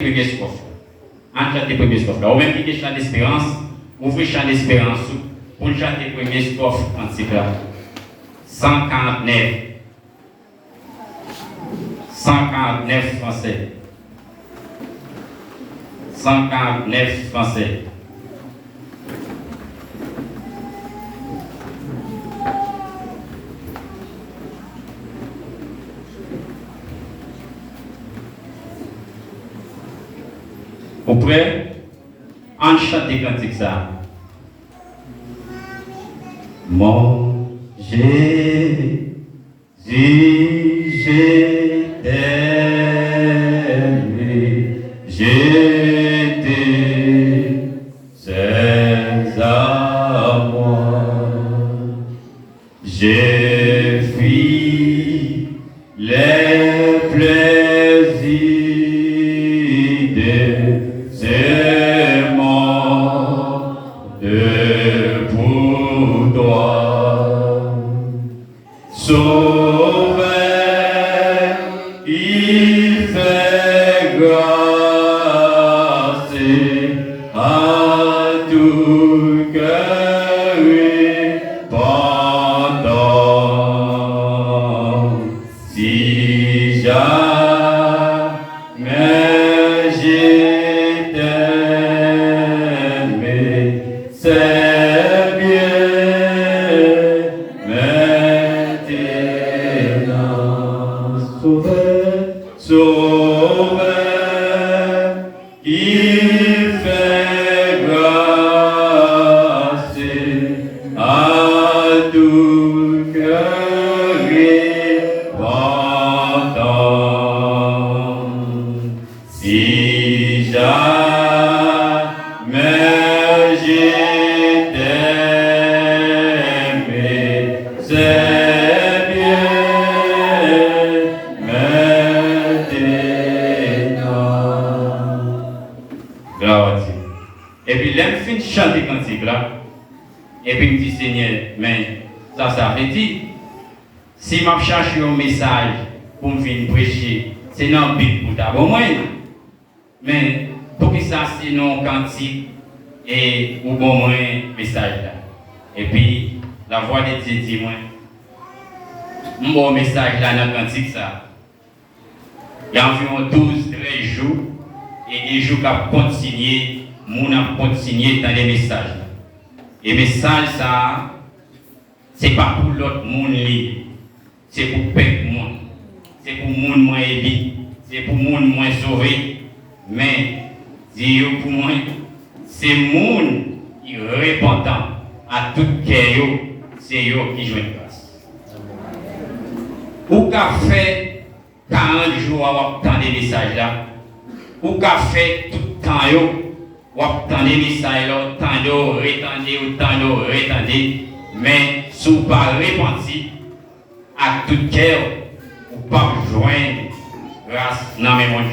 premier strophe. En chanter premier strophe. Ou même qui chante d'espérance, ouvrez chant d'espérance pour chanter premier strophe cantique là. 149. 149 français. 149 français. Vous prêts? En chanter cantique ça. Mon Jésus, je t'aime, je t'ai à moi, je fuis les plaisirs de ce monde pour toi. Sauveur, il fait grâce à tout cœur répandant. Si jamais je t'aime, c'est bien maintenant. Sauveur, il fait grâce à tout cœur répandant. Si jamais je t'aime, c'est bien maintenant. Gloire à Dieu. Et puis, l'aime fin de chanter cantique là. Et puis, il me dit, Seigneur, mais ça veut dire, si je cherche un message pour me venir prêcher, c'est non but pour ta bonne. Mais pour que ça, c'est non cantique et ou bon message là. Et puis, la voix de Dieu dit, moi, mon message là dans le cantique ça. Il y a environ 12-13 jours et des jours qui ont continué, mon a continué dans les messages. Et message ça, c'est pas pour l'autre monde libre, c'est pour le monde, c'est pour le monde moins élevé, c'est pour le monde moins sauvé. Mais, Dieu pour moi, c'est le monde qui est répandant à tout cœur, c'est eux qui jouent grâce. Ou qu'a fait 40 jours à obtenir des messages là, ou qu'a fait tout le temps, ou obtenir des messages là, tant de retendre, mais si vous ne pas repenti à tout cœur, ou pas joindre grâce dans mes mains.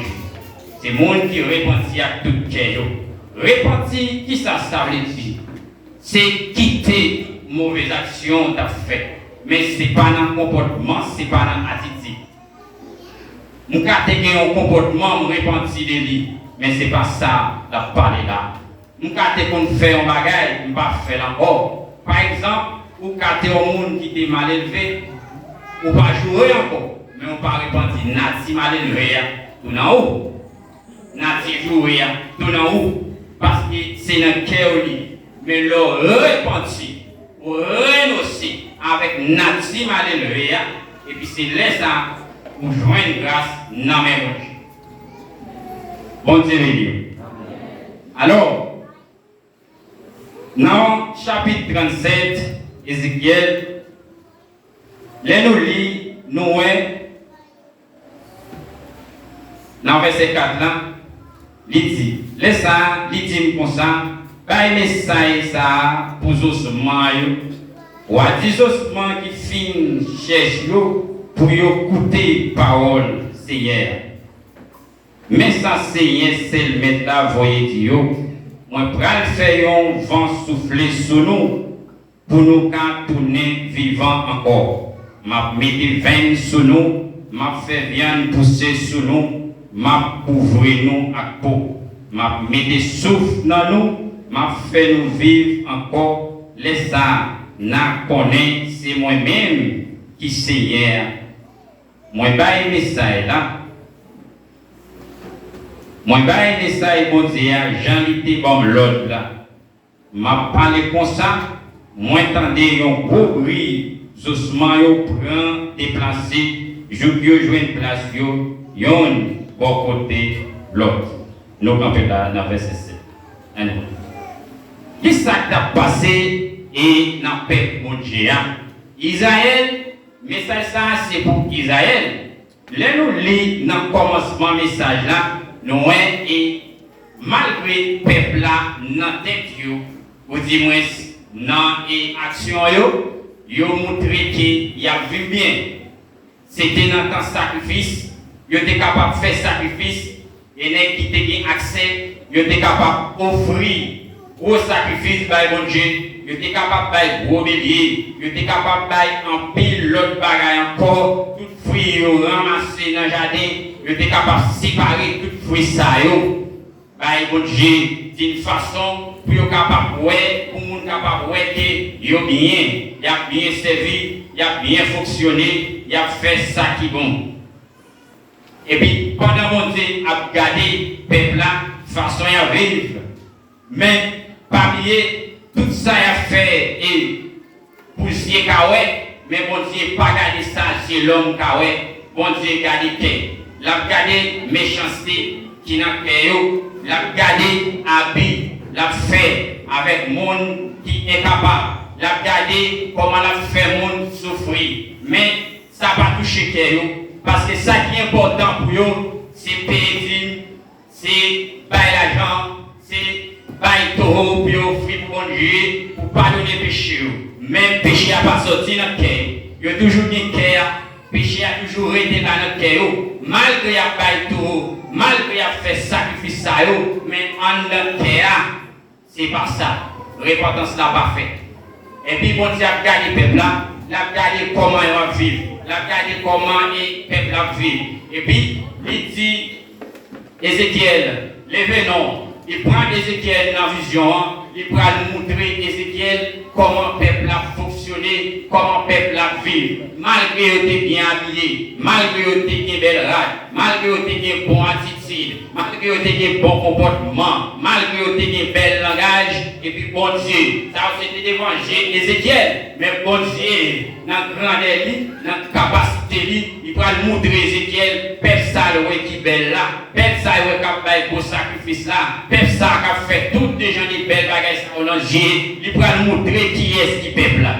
C'est le monde qui repentit à tout cœur. Repentir, qui ça veut dire? C'est quitter mauvaise action t'as fait. Mais ce n'est pas dans le comportement, ce n'est pas dans l'attitude. Je peux avoir un comportement, je repentir de lui. Mais ce n'est pas ça, la parler là. Je peux faire un bagage, je ne peux pas faire encore. Par exemple, vous pouvez avoir un monde qui est mal élevé, ou pas jouer encore. Mais on ne peut pas repentir, nati mal élevé, tout en haut. Nati jouer, tout en haut. Parce que c'est dans le cœur. Mais le repentir, ou renoncer avec nati mal élevé, et puis c'est là ça, pour joindre grâce dans mes mains. Bon Dieu béni. Alors, dans chapitre 37, Ézéchiel, les nous lit, nous, dans verset 4 là, il dit, laisse ça, il dit comme ça, pas message ça pour les ossements, ou à des ossements qui finissent chercher pour écouter parole Seigneur. Mais ça Seigneur, c'est le mettre la voyez Dieu. Moi pral faire un vent souffler sur nous pour nous tourner vivants encore. M'a mis des veines sur nous, m'a fait viande pousser sur nous, m'a couvrir nous à peau, m'a mettre souffle dans nous, m'a fait nous vivre encore les ça n'a connaît c'est moi-même qui sais hier. Moi bail message là. Moi bail message bon Dieu, Jean était bon l'autre là. M'a parlé comme ça, moi entendez un gros bruit, Zosman yo prend déplacé, yo joine place yo, yon bon côté l'autre. Nous campons là dans verset 7. Qu'est-ce qui a passé et dans le peuple mon Dieu? Israël, message ça c'est pour Israël. Là nous lit dans le commencement message là, nous et malgré le peuple là dans tête yo, ou du moins dans l'action yo montré qu'il y a vu bien. C'était dans le sacrifice, yo était capable de faire sacrifice et nèg qui te accès, yo était capable d'offrir gros sacrifice par bon Dieu, yo était capable de gros bélier, yo était capable de en pile l'autre bagaille encore, tout fruit yo ramasser dans jardin, yo était capable de séparer tout fruit ça yo. Par bon Dieu d'une façon pour yo capable ouais, pour moun capable ouais que yo bien, y a bien servi, y a bien fonctionné, y a fait ça qui bon. Et puis, pendant mon Dieu a gardé le peuple là, façon à vivre. Mais, parmi tout ça a fait et pour ce qui est mais mon Dieu pas gardé ça, c'est l'homme kawé. Mon Dieu gardé qui? L'a gardé méchanceté qui n'a pas eu, l'a gardé habit, l'a fait avec monde qui est capable. L'a gardé comment l'a fait monde souffrir. Mais, ça va toucher qui parce que ça qui est important pour eux, c'est payer, c'est bailler l'argent, c'est bailler taureau pour offrir pour bon Dieu, pour pardonner le péché. Même péché n'a pas sorti dans le cœur. Il y a toujours un cœur, péché a toujours été dans notre cœur. Malgré qu'il y a baillé taureau, malgré qu'il y a fait sacrifice, mais en notre cœur, c'est pas ça. Repentance n'a pas fait. Et puis, bon Dieu a gardé le peuple là. La regarder comment il va vivre, la regarder comment le peuple va vivre. Et puis, il dit, Ézéchiel, levez-nous. Il prend Ézéchiel dans la vision, il prend montrer Ézéchiel comment le peuple a fonctionné, comment le peuple a vécu. Malgré qu'il était bien habillé, malgré qu'il était belle rade, malgré qu'il était bon attitude, malgré qu'il était bon comportement, malgré qu'il était bel langage, et puis bon Dieu, ça c'était l'évangile Ézéchiel, mais bon Dieu, dans la grandeur, dans la capacité, il va montrer Ézéchiel, peuple ça qui est belle là, peuple ça qui a fait pour sacrifice là, peuple ça qui a fait toutes les gens qui belles bagages au nom de Dieu, il va montrer qui est ce peuple là.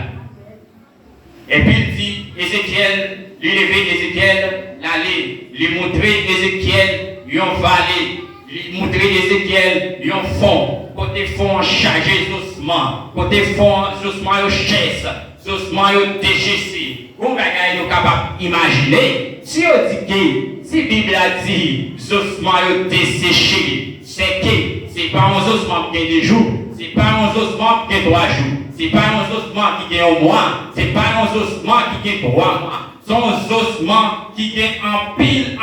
Et puis il dit, Ézéchiel, lui lever Ézéchiel, l'aller, lui montrer Ézéchiel, lui en vallée, lui montrer Ézéchiel, lui en fond, côté fond chargé d'ossements, côté fond d'ossements au chaise, d'ossements au déchissé. Vous êtes capable d'imaginer, si on dit que, si la Bible a dit, d'ossements au desséché, c'est que, c'est pas un ossement qui est des jours, c'est pas un ossement qui est 3 jours. C'est pas un ossement qui est un mois, c'est pas un ossement qui est 3 mois. C'est un ossement qui est en pile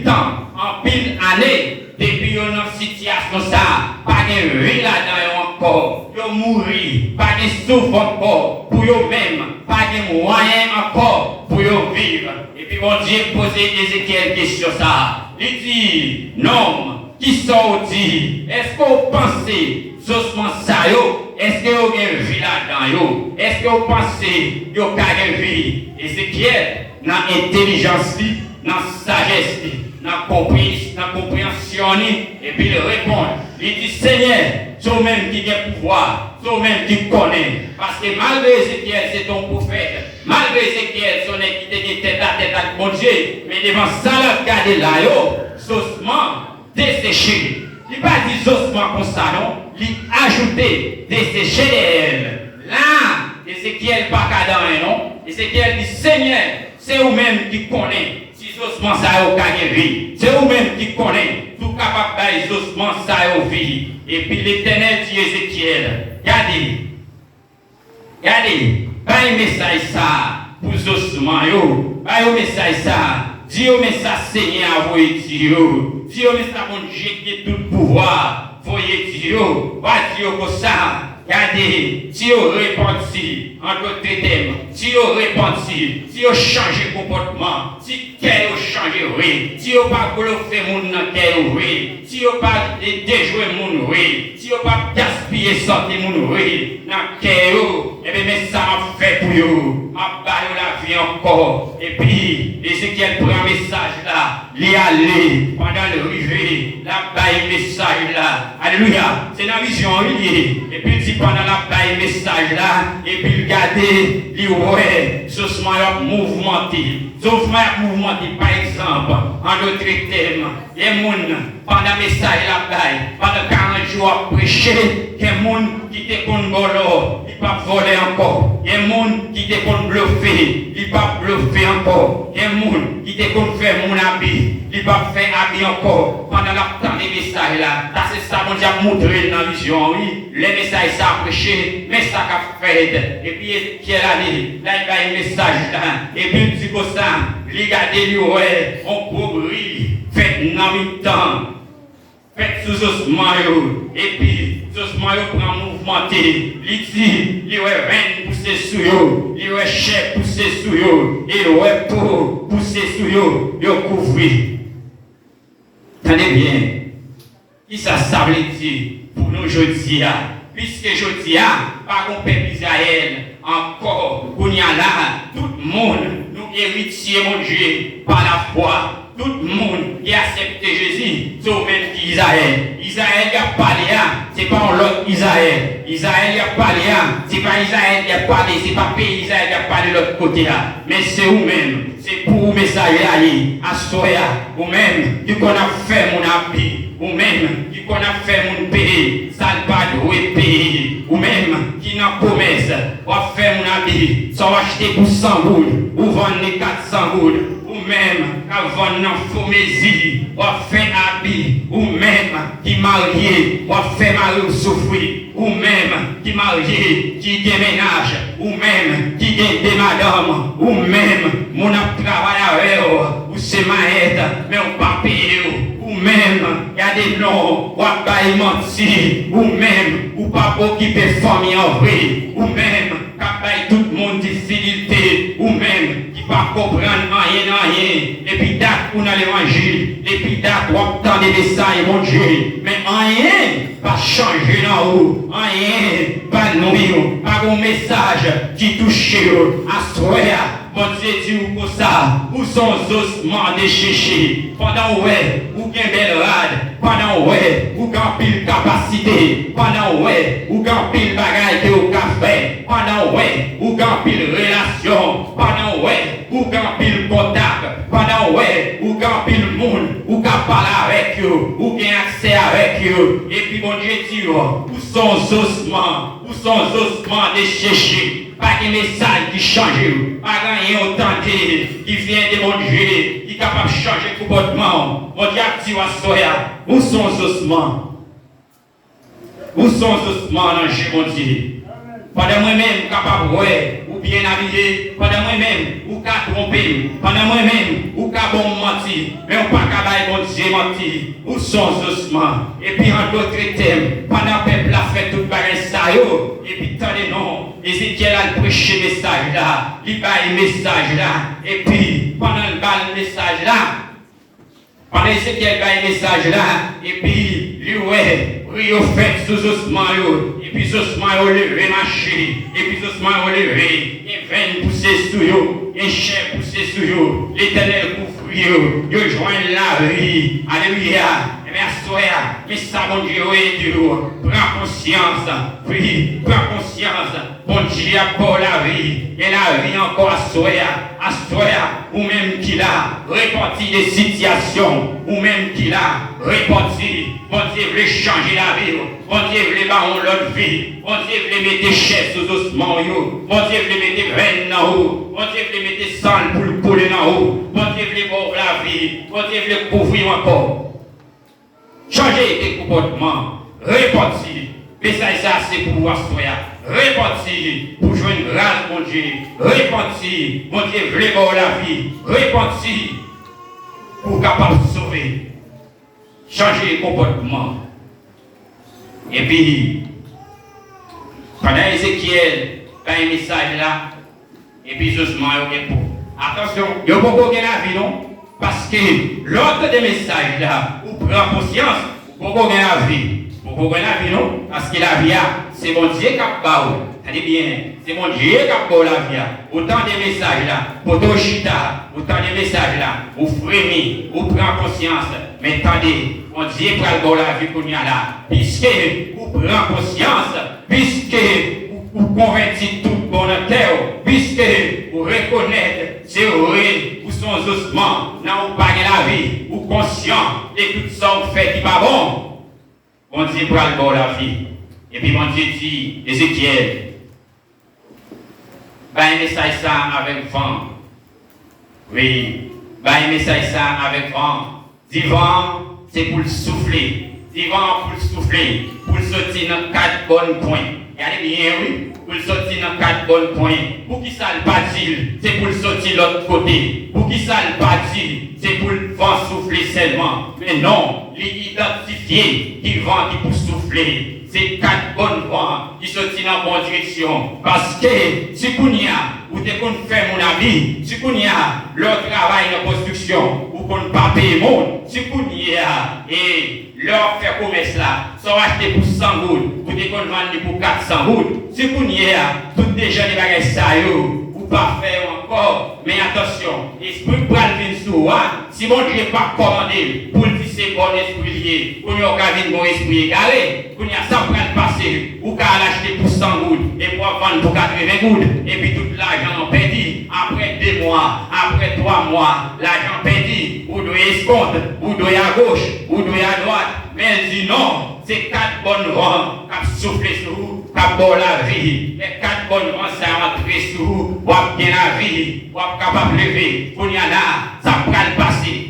temps, en pile année. Depuis une situation ça, pas de vie là-dedans encore, de mourir, pas de souffle encore pour eux-mêmes, pas de moyens encore pour eux vivre. Et puis mon Dieu posait Ézéchiel question ça. Il dit, non, qui sont dit, est-ce que vous pensez ossements ça yo, est-ce que vous avez vie là-dedans? Est-ce que vous pensez que vous avez vie? Ézéchiel, dans l'intelligence, dans la sagesse, dans la compréhension, et puis il répond, il dit Seigneur, c'est toi-même qui a le pouvoir, c'est toi-même qui connaît. Parce que malgré Ézéchiel, c'est ton prophète, malgré Ézéchiel, son équité tête à tête avec mon Dieu, mais devant ça, regardez là, ossements desséchés. Il n'a pas dit ossements comme ça, non? Il a ajouté desséchés derrière. Là, Ézéchiel pas cadran, non? Ézéchiel dit Seigneur, c'est vous-même qui connaissez si ossements ça au vie. C'est vous-même qui connaissez tout capable de ossements ça au vie. Et puis l'Éternel dit Ézéchiel, regardez, pas un message ça pour ossements, pas un message ça Dieu, mais ça, Seigneur, voyez Dieu. Dieu, mais ça, mon Dieu, qui est tout pouvoir. Voyez Dieu. Va Dieu comme ça. Regardez, Dieu répandit en d'autres thèmes. Dieu répandit. Dieu change de comportement. Dieu change, oui. Dieu pas bluffer mon cœur, oui. Dieu pas déjouer mon, oui. Dieu pas gaspiller santé mon, oui. Dans cœur, et bien, mais ça m'a fait pour vous. M'a baillé la vie encore. Et puis, Ézéchiel prend un message là. Il est allé pendant le rivet. La baille message là. Alléluia. C'est la vision liée. Et puis, il dit pendant la baille message là. Et puis, il regarde, il ouais, ce moment mouvementé. Sauf mouvementé, par exemple, en d'autres thèmes. Les gens, pendant le message la baille, pendant 40 jours prêché, les gens qui étaient contre bolo, ils ne pas voler encore. Les gens qui étaient contre bluffer, ils ne pas bluffer encore. Les gens qui étaient contre faire mon habit, ils ne pas faire habit encore. Pendant la temps des messages là, c'est ça qu'on a montré dans la vision, oui. Les messages ça prêché, mais ça qu'a fait. Et puis, quelle année, là il y a un message là. Et puis, il dit comme ça, regardez-lui, ouais, on peut briller, faites dans le temps. Faites sous os maillot, et puis, sous maillot prend mouvementé, il dit, il y a reine poussé sous yo, il y a chef poussé sous yo, et il y a peau poussé sous yo, il y a couvert. Tenez bien, qui ça veut dire pour nous aujourd'hui, puisque aujourd'hui, par contre, peuple Israël, encore, qu'on y a là, tout le monde, nous héritiers, mon Dieu, par la foi. Tout le monde qui accepte Jésus, c'est au même qu'Israël. Israël qui a parlé, c'est pas l'autre Israël. Israël qui a parlé, c'est pas Israël qui a parlé, c'est pas pays Israël qui a parlé de l'autre côté là. Mais c'est vous-même, c'est pour vous messager à Soya, vous-même, qui qu'on a fait mon appui, vous-même, qui qu'on a fait mon pays, ça ne pas de pays, vous-même, qui n'a promesse, on va faire mon habit, ça va acheter pour 100 gouttes, ou vendre 400 gouttes. Ou même, avant d'en fomaisie, ou fait habit, ou même, qui marié, ou fait mari souffrir, ou même, qui marié, qui déménage, ou même, qui gagne des madames, ou même, mon travail avec eux, ou c'est ma aide, mais on pas payer, ou même, il y a des noms, ou pas mentir, ou même, ou pas occuper famille en vrai, ou même, qui tout le monde difficulté, ou même, pas comprendre rien, et puis date pour l'évangile, et puis date pour obtenir des messages, mon Dieu, mais rien pas changer dans vous, rien pas nous, pas un message qui touche à soi. Bon Dieu dit pour ça, où sont les ossements déchechés, pendant ouais, où gain belle rade, pendant ouais, où gain pile capacité, pendant ouais, où gain pile bagaille que au café, pendant ouais, où gain pile relation, pendant ouais, où gain pile contact, pendant ouais, où gain pile monde, où gain parler avec eux, où gain accès avec eux, et puis bon Dieu dit, où sont les ossements, déchechés. Pas de message qui change, pas rien autant qui vient de mon Dieu, qui est capable de changer le comportement. Mon Dieu a dit à Soya, où sont les ossements? Où sont les ossements dans le jeu, mon Dieu? Pendant moi-même, capable de ouais, ou bien habillé, pendant moi-même, ou qu'à tromper, pendant moi-même, ou qu'à bon mentir, mais on pas capable de mon Dieu mentir. Où sont les ossements? Et puis en d'autres thèmes, pendant que le peuple a fait tout le bagage ça, et puis tant de noms. Ézéchiel a prêché le message là, il a le message là, et puis pendant le message là, pendant Ézéchiel a le message là, et puis lui ouais, il fait sous ossements, et puis sous ossements levé marché, et puis sous ossements levé, et veine poussé sous eux, et chair poussé sous eux, l'Éternel couvre eux, ils joignent la vie, alléluia. Mais ça, mon Dieu, est dur. Prends conscience. Oui, prends conscience. Mon Dieu a pour la vie. Et la vie encore à soi. Ou même qu'il a réparti des situations. Ou même qu'il a réparti. Mon Dieu veut changer la vie. Mon Dieu veut baron l'autre vie. Mon Dieu veut mettre chaises sous ossements. Mon Dieu veut mettre veine dans haut. Mon Dieu veut mettre sang pour le couler dans haut. Mon Dieu veut boire la vie. Mon Dieu veut couvrir encore. Changer tes comportements, répartir. Mais ça, c'est pour voir soya. Répartir pour jouer une grâce, mon Dieu. Répartir, mon Dieu, voulez voir la vie. Répartir. pour capable de sauver, changer le comportement. Et puis, pendant Ézéchiel, il y a un message là, et puis justement, il y a pour. Attention, il n'y a pas de la vie, non? Parce que l'autre des messages là, vous prenez conscience, vous pouvez gagner la vie. Vous pouvez gagner la vie, non? Parce que la vie, c'est mon Dieu qui a parlé. Allez bien, c'est mon Dieu qui a parlé la vie. Autant des messages là, pour Toshita, autant des messages là, vous frémissez, vous prenez conscience. Mais attendez, mon Dieu qui a parlé la vie pour nous là, puisque vous prenez conscience, puisque vous convertissez tout bon cœur, puisque vous reconnaissez, c'est vrai, vous sont ossements, non, vous pas la vie, vous conscient de tout ça vous faites qui pas bon. Mon Dieu prend le bord la vie. Et puis mon Dieu dit, Ézéchiel, un message ça avec vent. Oui, un message ça avec vent. Dis vent, c'est pour le souffler. Dis vent pour le souffler, pour le sortir dans 4 bonnes points. Regardez bien, oui. Pour le sortir dans 4 bonnes points. Pour qui ça le bâtit, c'est pour le sortir de l'autre côté. Pour qui ça le bâtit, c'est pour le vent souffler seulement. Mais non, l'identifier qui vent qui pour souffler. C'est 4 bonnes vents qui sortent dans la bonne direction. Parce que si vous y a, vous devez faire mon avis, si vous y a, leur travail de construction, vous ne pas payer le monde, si vous y a, et leur faire commerce là, sont achetés pour 100 gouttes, vous devez vendre pour 400 gouttes. Si vous y a, toutes les gens qui bagages ça, vous pas faire encore, mais attention, l'esprit pour le venir sur moi, si mon Dieu n'est pas commandé pour le c'est bon esprit lié, pour nous organiser bon esprit égaré, pour nous ça pour le passer, ou qu'à l'acheter pour 100 gouttes, et pour vendre pour 80 gouttes, et puis tout l'argent perdu, après 2 mois, après 3 mois, l'argent perdu, ou doit escompte, ou doit à gauche, ou doit à droite, mais elle dit non, c'est 4 bonnes vents qui soufflent sur vous, qui ont la vie, les 4 bonnes vents ça rentrent sur vous, vous avez bien la vie, vous êtes capable de lever, pour nous là, ça peut le passer.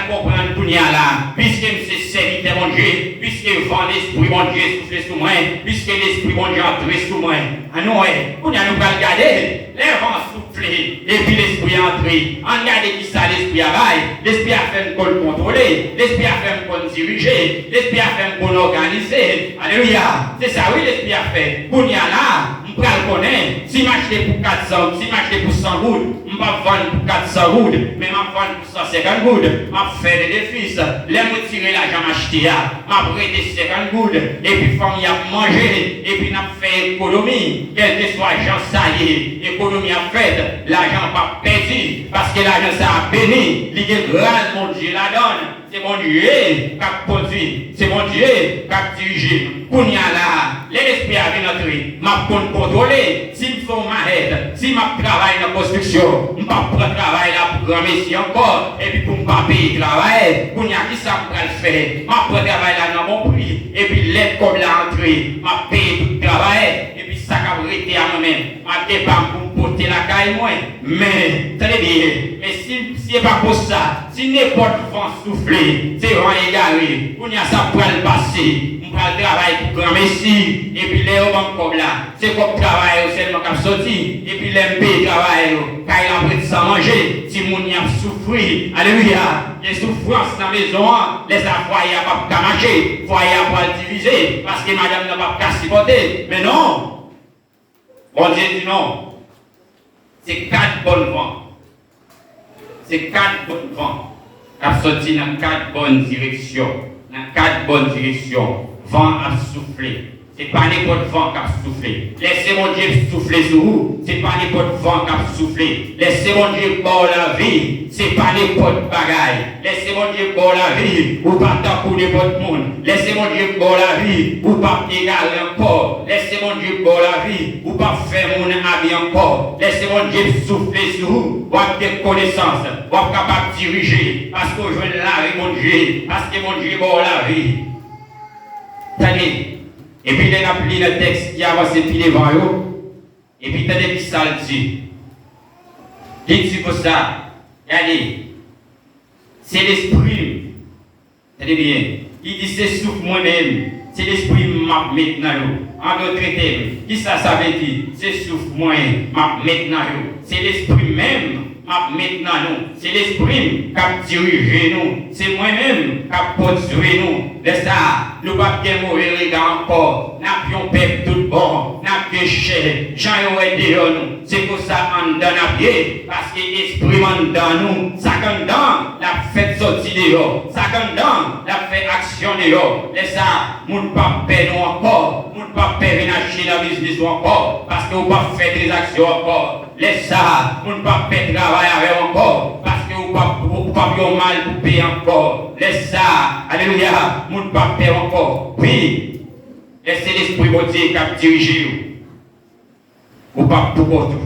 Pour comprendre tout là, puisque c'est serviteur mon Dieu, puisque le vent l'esprit mon Dieu souffle sur moi, puisque l'esprit mon Dieu entre sur moi. Ah non, on a nous regarder, les vents souffler, et puis l'esprit entrer. On regarde qui ça l'esprit travaille, l'esprit a fait qu'on contrôler, l'esprit a fait qu'on diriger, l'esprit a fait qu'on organiser. Alléluia, c'est ça oui l'esprit a fait. Pour nous là, on peut le connaître, si m'acheter pour 400, si m'acheter pour 100 gouttes, on ne va pas vendre pour 400 gouttes, mais on va vendre pour 150 gouttes. M'a fait des défis, les me tirer l'argent m'acheter, m'a prêté 50 gouttes, et puis famille a mangé, et puis n'a fait économie, quel que soit l'argent ça y est, économie a fait, l'argent pas perdu, parce que l'argent ça a béni, il est grâce, mon Dieu la donne, c'est mon Dieu qui a produit, c'est mon Dieu qui a dirigé, pour y là, l'esprit a vu notre vie, m'a contrôler, s'il me faut ma aide, si m'a travaille dans la construction, je ne pas prendre travail là pour grand messie encore, et puis pour ne pas payer travail, pour n'y a qui ça pour le faire, m'a prendre travail là dans mon prix, et puis l'aide comme la entrée, m'a payé tout le travail, et puis ça a été à moi-même, m'a débat pour me porter la caille moi, mais très bien, mais si c'est pas pour ça, si n'importe vent souffler, c'est vent égaré, pour n'y a ça pour le passer, on va le travail pour grand messie, et puis les hommes comme là, c'est comme travail seulement qui sorti, et puis les pays travail, quand il a pris sans manger, si mon y a souffert, alléluia, les souffrances dans la maison, les foyers n'ont pas marcher, foyer n'a pas diviser, parce que madame n'a pas qu'à supporter, mais non, bon Dieu dit non, c'est 4 bonnes vents. C'est 4 bonnes vents qui ont sorti dans 4 bonnes directions. Dans 4 bonnes directions, vent a soufflé. Ce n'est pas n'importe vent qui a soufflé. Laissez mon Dieu souffler sur vous. Ce n'est pas n'importe vent qui a soufflé. Laissez mon Dieu boire la vie. Ce n'est pas n'importe bagaille. Laissez mon Dieu boire la vie. Ou pas tant pour n'importe monde. Laissez mon Dieu boire la vie. Ou pas égaler encore. Laissez mon Dieu boire la vie. Ou pas faire mon ami encore. Laissez mon Dieu souffler sur vous. Vous avez des connaissances. Vous êtes capable de diriger. Parce que je veux la vie, mon Dieu. Parce que mon Dieu boire la vie. Tenez. Et puis, il a appelé le texte qui avance puis devant eux. Et puis, il a dit ça le dit. Il dit pour ça. Regardez. C'est l'esprit. Tenez bien. Il dit c'est souffle moi-même. C'est l'esprit m'a maintenant. En d'autres termes, qui ça veut dire? C'est souffle moi m'a maintenant. C'est l'esprit même maintenant nous. C'est l'esprit qui a dirigé nous. C'est moi-même qui a produit nous. De ça, nous ne pouvons pas mourir encore. Nous n'avons pas tout bon. Nous avons péché. Jean aidé nous. C'est pour ça qu'on donne à pied. Parce que l'esprit dans nous. Ça qu'on donne, la fait sortir dehors. Ça qu'on donne, la fait action dehors. De ça, nous ne pouvons pas perdre encore. Nous ne pouvons pas perdre acheter dans le business encore. Parce que nous ne pouvons pas faire des actions encore. Laisse ça, nous ne pouvons pas faire travail avec encore. Parce que nous ne pouvons pas faire mal pour payer encore. Laisse ça, alléluia, nous ne pouvons pas faire encore. Oui, laissez l'esprit de Dieu qui a dirigé. Vous ne pouvez pas tout pour tout.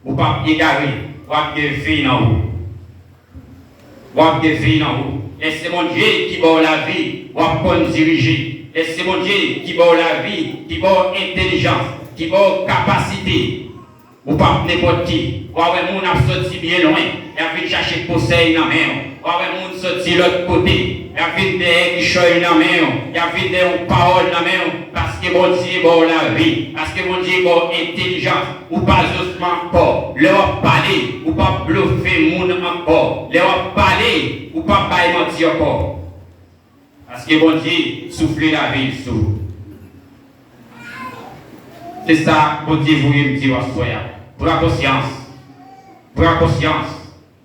Vous ne pouvez pas égarer. Vous avez des filles dans vous. Vous avez des filles dans vous. Laissez mon Dieu qui va la vie. Vous avez diriger. Laissez mon Dieu qui va la vie, qui va intelligence, qui va capacité. Ou pas n'importe qui. Ou avec mon a sorti bien loin. Et a vite chercher conseil dans la main. Ou avec mon sorti l'autre côté. Et a vite des qui choisit dans la main. Et a vite des paroles dans la main. Parce que mon Dieu bon la vie. Parce que mon Dieu bon intelligence. Ou pas justement encore. Leur parler. Ou pas bluffer mon encore. Leur parler. Ou pas bailler mentir encore. Parce que mon Dieu souffle la vie sur vous. C'est ça, mon Dieu, vous me dire pour la conscience. Pour la conscience.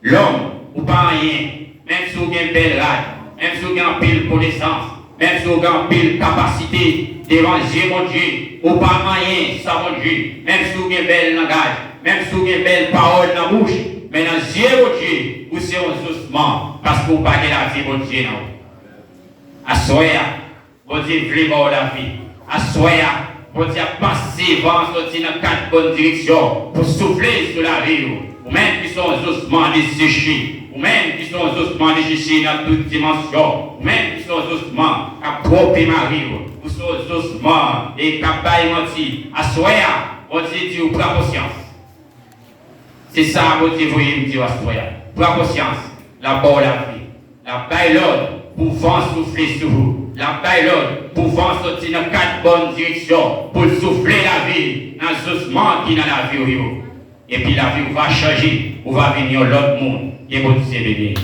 L'homme, ou pas rien, même si vous avez une belle rade, même si vous avez une pile connaissance, même si vous avez une pile capacité d'évangile, mon Dieu, ou pas rien, ça, mon Dieu, même si vous avez un bel langage, même si vous avez une belle parole dans la bouche, mais dans les yeux, mon Dieu, vous serez doucement, parce que vous n'avez pas la vie, mon Dieu, non. Assoya, mon Dieu, vraiment la vie. Assoya. Pour dire passer, vent sortir dans 4 bonnes directions pour souffler sur la vie. Ou même qui sont ossements desséchés. Ou même qui sont ossements desséchés dans toutes dimensions. Ou même qui sont ossements à propre mari. Ou sont ossements et capailles menti. À soya, on dit Dieu pour la conscience. C'est ça, mon Dieu, vous me dire à soya. Pour la conscience, la bonne la vie. La baille l'ordre pour vent souffler sur vous. La baille l'autre pour vent sortir dans 4 bonnes directions pour souffler la vie dans ce doucement qui est dans la vie. Et puis la vie va changer, ou va venir l'autre monde. Et bon Dieu béni.